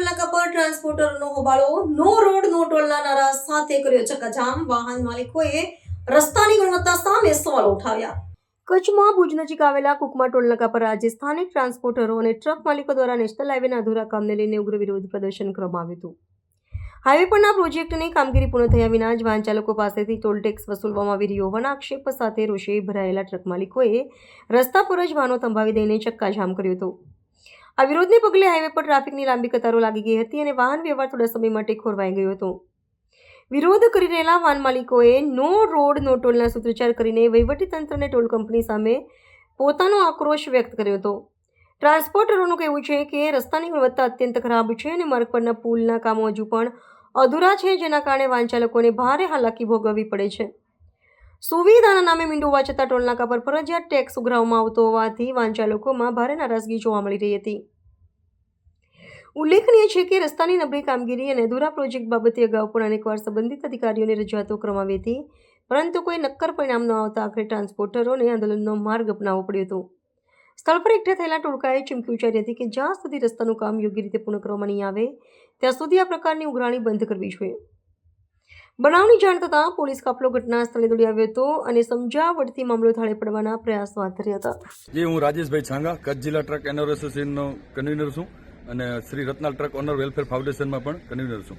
Toll નાકા પર ટ્રાન્સપોર્ટરનો હોબાળો, નો road નો ટોલના નારા સાથે કર્યો ચક્કાજામ. વાહન માલિકોએ રસ્તાની ગુણવત્તા સામે સવાલો ઉઠાવ્યા. કચ્છમાં ભુજ નજીક આવેલા કુકમા ટોલ નાકા પર આજે સ્થાનિક ટ્રાન્સપોર્ટરો અને ટ્રક માલિકો દ્વારા નેશનલ હાઈવેના અધૂરા કામને લઈને ઉગ્ર વિરોધ પ્રદર્શન કરવામાં આવ્યું હતું. હાઈવે પરના પ્રોજેક્ટની કામગીરી પૂર્ણ થયા વિના જ વાહન ચાલકો પાસેથી ટોલ ટેક્સ વસૂલવામાં આવી રહ્યો હોવાના આક્ષેપ સાથે રોષે ભરાયેલા ટ્રક માલિકોએ રસ્તા પર જ વાહનો થંભાવી દઈને ચક્કાજામ કર્યો હતો. આ વિરોધને પગલે હાઈવે પર ટ્રાફિકની લાંબી કતારો લાગી ગઈ હતી અને વાહન વ્યવહાર થોડા સમય માટે ખોરવાઈ ગયો હતો. વિરોધ કરી રહેલા વાહન માલિકોએ નો રોડ નો ટોલના સૂત્રોચ્ચાર કરીને વહીવટીતંત્ર અને ટોલ કંપની સામે પોતાનો આક્રોશ વ્યક્ત કર્યો હતો. ટ્રાન્સપોર્ટરોનું કહેવું છે કે રસ્તાની ગુણવત્તા અત્યંત ખરાબ છે અને માર્ગ પરના પુલના કામો હજુ પણ અધૂરા છે, જેના કારણે વાહન ચાલકોને ભારે હાલાકી ભોગવવી પડે છે. સુવિધાના નામે મીંડું હોવા છતાં ટોલનાકા પર ફરજિયાત ટેક્સ ઉઘરાવવામાં આવતો હોવાથી વાહન ચાલકોમાં ભારે નારાજગી જોવા મળી રહી હતી. ઉલ્લેખનીય છે કે રસ્તાની નબળી કામગીરી અને અધૂરા પ્રોજેક્ટ બાબતે અગાઉ પણ અનેકવાર સંબંધિત અધિકારીઓને રજૂઆતો કરવામાં આવી હતી, પરંતુ કોઈ નક્કર પરિણામ ન આવતા આખરે ટ્રાન્સપોર્ટરોને આંદોલનનો માર્ગ અપનાવવો પડ્યો હતો. સ્થળ પર એકઠા થયેલા ટોળકાએ ચીમકી ઉચ્ચારી હતી કે જ્યાં સુધી રસ્તાનું કામ યોગ્ય રીતે પૂર્ણ કરવામાં નહીં આવે ત્યાં સુધી આ પ્રકારની ઉઘરાણી બંધ કરવી જોઈએ. બનાવની જાણ થતાં પોલીસ કાફલો ઘટના સ્થળે દોડી આવ્યો હતો અને સમજાવટથી મામલો થાળે પડવાના પ્રયાસો હાથ ધર્યા હતા. જી, હું રાજેશભાઈ છાંગા, કચ્છ જિલ્લા ટ્રક એનર એસોસિએશનનો કન્વીનર છું અને Shri Ratnal truck owner welfare ફાઉન્ડેશનમાં પણ કન્વીનર છું.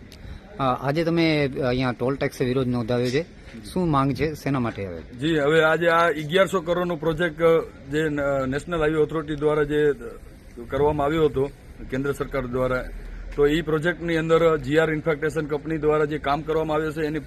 આજે તમે અહીંયા ટોલ ટેક્સ વિરોધ નોંધાવ્યો છે, શું માંગ છે, શેના માટે આવે? જી, હવે આજે આ 1100 કરોડનો પ્રોજેક્ટ જે નેશનલ હાઈવે ઓથોરિટી દ્વારા જે કરવામાં આવ્યો હતો કેન્દ્ર સરકાર દ્વારા, તો એ પ્રોજેક્ટની અંદર જીઆર ઇન્ફ્રાસ્ટ્રક્ચર કંપની દ્વારા જે કામ કરવામાં આવ્યું છે એની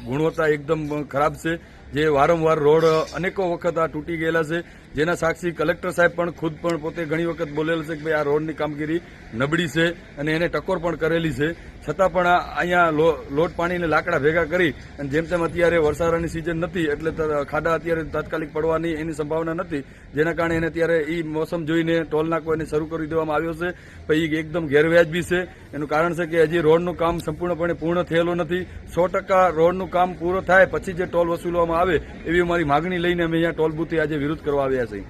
ગુણવત્તા એકદમ ખરાબ છે. જે વારંવાર રોડ અનેકો વખત આ તૂટી ગયેલા છે, જેના સાક્ષી કલેક્ટર સાહેબ પણ ખુદ પણ પોતે ઘણી વખત બોલેલ છે કે ભાઈ આ રોડની કામગીરી નબળી છે અને એને ટકોર પણ કરેલી છે. છતાં પણ અહીંયા લોટ પાણીને લાકડા ભેગા કરી અને જેમ તેમ અત્યારે વરસાદની સિઝન નથી એટલે ખાડા અત્યારે તાત્કાલિક પડવાની એની સંભાવના નથી, જેના કારણે એને અત્યારે એ મોસમ જોઈને ટોલ નાકો એને શરૂ કરી દેવામાં આવ્યો છે. પછી એકદમ ગેરવ્યાજબી છે. એનું કારણ છે કે હજી રોડનું કામ સંપૂર્ણપણે પૂર્ણ થયેલું નથી. 100% રોડનું કામ પૂરું થાય પછી જે ટોલ વસૂલવામાં આવે એવી અમારી માગણી લઈને અમે અહીંયા ટોલ બુથે આજે વિરોધ કરવા આવ્યા છીએ.